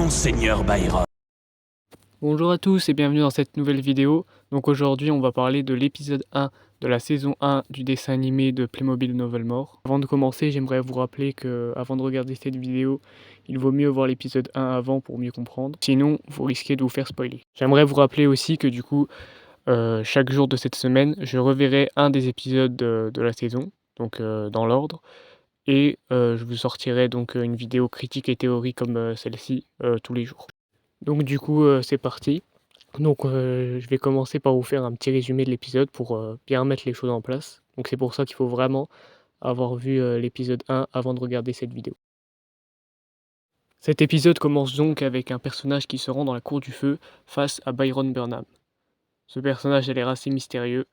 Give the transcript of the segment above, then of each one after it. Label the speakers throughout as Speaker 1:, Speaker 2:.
Speaker 1: Monseigneur Byron.
Speaker 2: Bonjour à tous et bienvenue dans cette nouvelle vidéo. Donc aujourd'hui on va parler de l'épisode 1 de la saison 1 du dessin animé de Playmobil Novelmore. Avant de commencer, j'aimerais vous rappeler que avant de regarder cette vidéo, il vaut mieux voir l'épisode 1 avant pour mieux comprendre. Sinon, vous risquez de vous faire spoiler. J'aimerais vous rappeler aussi que du coup, chaque jour de cette semaine, je reverrai un des épisodes de la saison, donc dans l'ordre. Et je vous sortirai donc une vidéo critique et théorie comme celle-ci tous les jours. Donc du coup, c'est parti. Donc je vais commencer par vous faire un petit résumé de l'épisode pour bien mettre les choses en place. Donc c'est pour ça qu'il faut vraiment avoir vu l'épisode 1 avant de regarder cette vidéo. Cet épisode commence donc avec un personnage qui se rend dans la cour du feu face à Byron Burnham. Ce personnage a l'air assez mystérieux.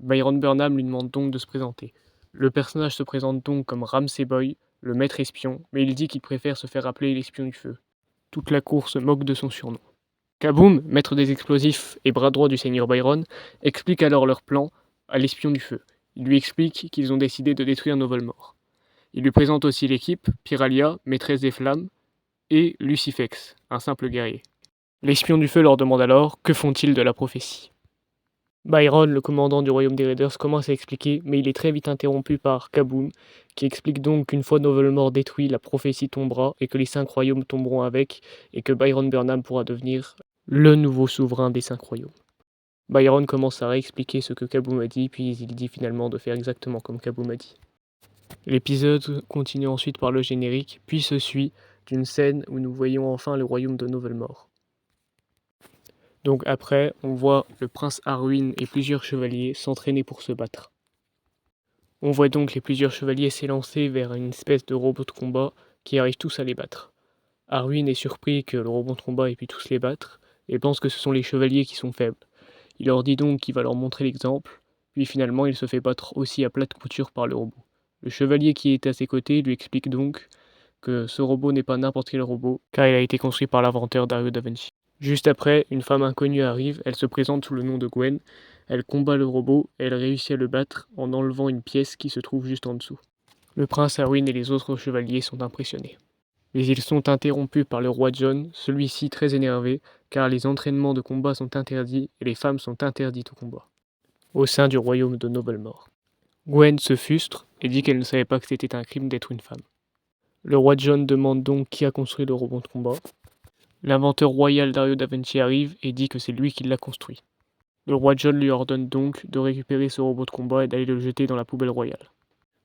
Speaker 2: Byron Burnham lui demande donc de se présenter. Le personnage se présente donc comme Ramsay Boy, le maître espion, mais il dit qu'il préfère se faire appeler l'espion du feu. Toute la cour se moque de son surnom. Kaboom, maître des explosifs et bras droit du seigneur Byron, explique alors leur plan à l'espion du feu. Il lui explique qu'ils ont décidé de détruire Novelmore. Il lui présente aussi l'équipe, Pyralia, maîtresse des flammes, et Lucifex, un simple guerrier. L'espion du feu leur demande alors que font-ils de la prophétie. Byron, le commandant du royaume des Raiders, commence à expliquer, mais il est très vite interrompu par Kaboom, qui explique donc qu'une fois Novelmore détruit, la prophétie tombera et que les 5 royaumes tomberont avec, et que Byron Burnham pourra devenir le nouveau souverain des 5 royaumes. Byron commence à réexpliquer ce que Kaboom a dit, puis il dit finalement de faire exactement comme Kaboom a dit. L'épisode continue ensuite par le générique, puis se suit d'une scène où nous voyons enfin le royaume de Novelmore. Donc après, on voit le prince Arwin et plusieurs chevaliers s'entraîner pour se battre. On voit donc les plusieurs chevaliers s'élancer vers une espèce de robot de combat qui arrivent tous à les battre. Arwin est surpris que le robot de combat ait pu tous les battre, et pense que ce sont les chevaliers qui sont faibles. Il leur dit donc qu'il va leur montrer l'exemple, puis finalement il se fait battre aussi à plate couture par le robot. Le chevalier qui est à ses côtés lui explique donc que ce robot n'est pas n'importe quel robot, car il a été construit par l'inventeur Dario Da Vinci. Juste après, une femme inconnue arrive, elle se présente sous le nom de Gwen, elle combat le robot et elle réussit à le battre en enlevant une pièce qui se trouve juste en dessous. Le prince Arwin et les autres chevaliers sont impressionnés. Mais ils sont interrompus par le roi John, celui-ci très énervé, car les entraînements de combat sont interdits et les femmes sont interdites au combat, au sein du royaume de Novelmore. Gwen se frustre et dit qu'elle ne savait pas que c'était un crime d'être une femme. Le roi John demande donc qui a construit le robot de combat. L'inventeur royal Dario Da Vinci arrive et dit que c'est lui qui l'a construit. Le roi John lui ordonne donc de récupérer ce robot de combat et d'aller le jeter dans la poubelle royale.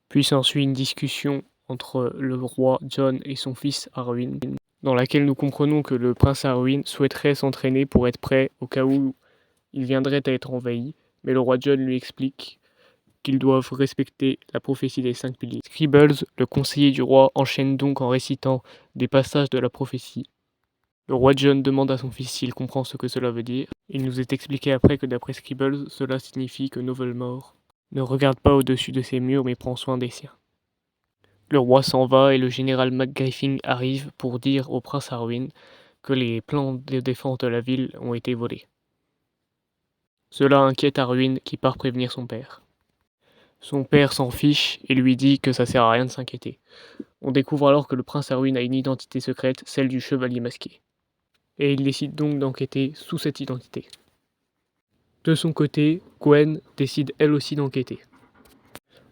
Speaker 2: Puis s'ensuit une discussion entre le roi John et son fils Arwin, dans laquelle nous comprenons que le prince Arwin souhaiterait s'entraîner pour être prêt au cas où il viendrait à être envahi, mais le roi John lui explique qu'ils doivent respecter la prophétie des 5 piliers. Scribbles, le conseiller du roi, enchaîne donc en récitant des passages de la prophétie. Le roi John demande à son fils s'il comprend ce que cela veut dire. Il nous est expliqué après que d'après Scribbles, cela signifie que Novelmore ne regarde pas au-dessus de ses murs mais prend soin des siens. Le roi s'en va et le général McGriffin arrive pour dire au prince Arwin que les plans de défense de la ville ont été volés. Cela inquiète Arwin qui part prévenir son père. Son père s'en fiche et lui dit que ça sert à rien de s'inquiéter. On découvre alors que le prince Arwin a une identité secrète, celle du chevalier masqué. Et il décide donc d'enquêter sous cette identité. De son côté, Gwen décide elle aussi d'enquêter.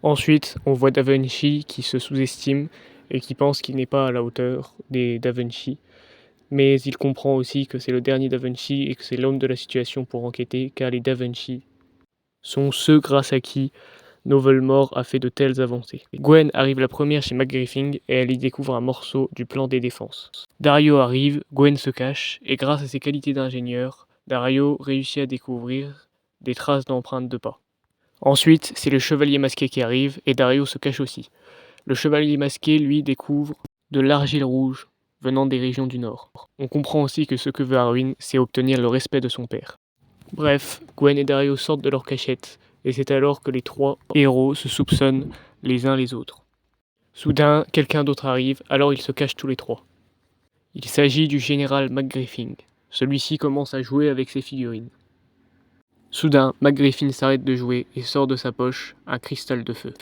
Speaker 2: Ensuite, on voit Da Vinci qui se sous-estime et qui pense qu'il n'est pas à la hauteur des Da Vinci, mais il comprend aussi que c'est le dernier Da Vinci et que c'est l'homme de la situation pour enquêter, car les Da Vinci sont ceux grâce à qui Novelmore a fait de telles avancées. Gwen arrive la première chez McGriffin et elle y découvre un morceau du plan des défenses. Dario arrive, Gwen se cache, et grâce à ses qualités d'ingénieur, Dario réussit à découvrir des traces d'empreintes de pas. Ensuite, c'est le chevalier masqué qui arrive, et Dario se cache aussi. Le chevalier masqué, lui, découvre de l'argile rouge venant des régions du Nord. On comprend aussi que ce que veut Arwin, c'est obtenir le respect de son père. Bref, Gwen et Dario sortent de leur cachette, et c'est alors que les 3 héros se soupçonnent les uns les autres. Soudain, quelqu'un d'autre arrive, alors ils se cachent tous les 3. Il s'agit du général McGriffin. Celui-ci commence à jouer avec ses figurines. Soudain, McGriffin s'arrête de jouer et sort de sa poche un cristal de feu.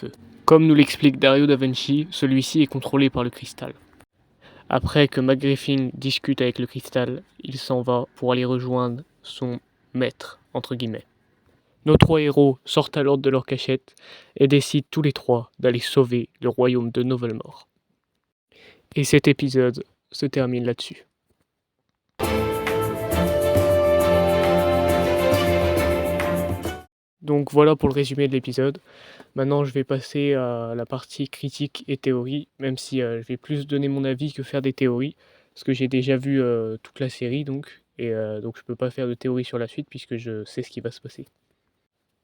Speaker 2: Comme nous l'explique Dario Da Vinci, celui-ci est contrôlé par le cristal. Après que McGriffin discute avec le cristal, il s'en va pour aller rejoindre son maître, entre guillemets. Nos trois héros sortent alors de leur cachette et décident tous les trois d'aller sauver le royaume de Novelmore. Et cet épisode se termine là-dessus. Donc voilà pour le résumé de l'épisode. Maintenant je vais passer à la partie critique et théorie, même si je vais plus donner mon avis que faire des théories, parce que j'ai déjà vu toute la série et donc je peux pas faire de théorie sur la suite puisque je sais ce qui va se passer.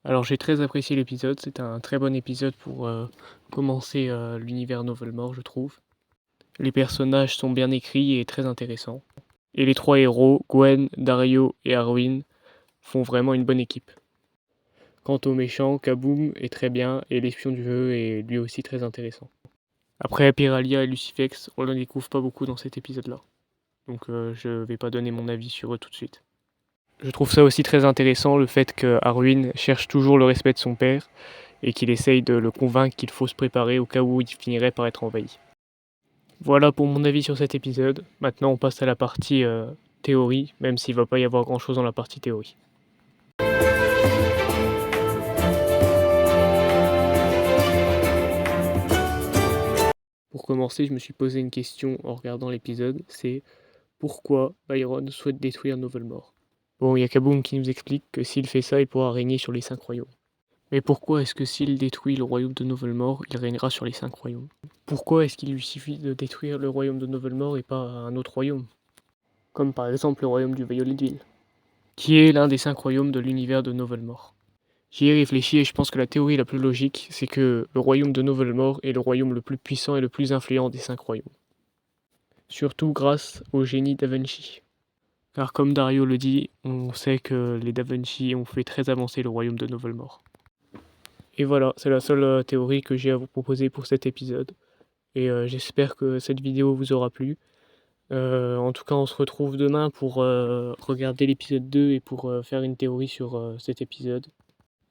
Speaker 2: Alors j'ai très apprécié l'épisode, c'est un très bon épisode pour commencer l'univers Novelmore je trouve. Les personnages sont bien écrits et très intéressants. Et les trois héros, Gwen, Dario et Arwen, font vraiment une bonne équipe. Quant au méchant, Kaboom est très bien et l'espion du feu est lui aussi très intéressant. Après Pyralia et Lucifex, on ne découvre pas beaucoup dans cet épisode-là. Donc je vais pas donner mon avis sur eux tout de suite. Je trouve ça aussi très intéressant le fait que Arwen cherche toujours le respect de son père et qu'il essaye de le convaincre qu'il faut se préparer au cas où il finirait par être envahi. Voilà pour mon avis sur cet épisode. Maintenant on passe à la partie théorie, même s'il va pas y avoir grand chose dans la partie théorie. Pour commencer, je me suis posé une question en regardant l'épisode, c'est pourquoi Byron souhaite détruire Novelmore. Bon, il y a Kaboom qui nous explique que s'il fait ça, il pourra régner sur les 5 royaumes. Mais pourquoi est-ce que s'il détruit le royaume de Novelmore, il régnera sur les 5 royaumes? Pourquoi est-ce qu'il lui suffit de détruire le royaume de Novelmore et pas un autre royaume? Comme par exemple le royaume du Violetville, qui est l'un des 5 royaumes de l'univers de Novelmore. J'y ai réfléchi et je pense que la théorie la plus logique, c'est que le royaume de Novelmore est le royaume le plus puissant et le plus influent des 5 royaumes. Surtout grâce au génie Da Vinci. Car comme Dario le dit, on sait que les Da Vinci ont fait très avancer le royaume de Novelmore. Et voilà, c'est la seule théorie que j'ai à vous proposer pour cet épisode. Et j'espère que cette vidéo vous aura plu. En tout cas, on se retrouve demain pour regarder l'épisode 2 et pour faire une théorie sur cet épisode.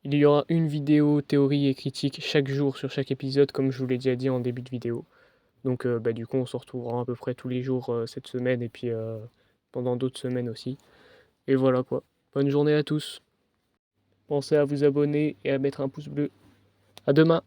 Speaker 2: Il y aura une vidéo théorie et critique chaque jour sur chaque épisode, comme je vous l'ai déjà dit en début de vidéo. Donc du coup, on se retrouvera à peu près tous les jours cette semaine et puis pendant d'autres semaines aussi. Et voilà quoi. Bonne journée à tous. Pensez à vous abonner et à mettre un pouce bleu. À demain.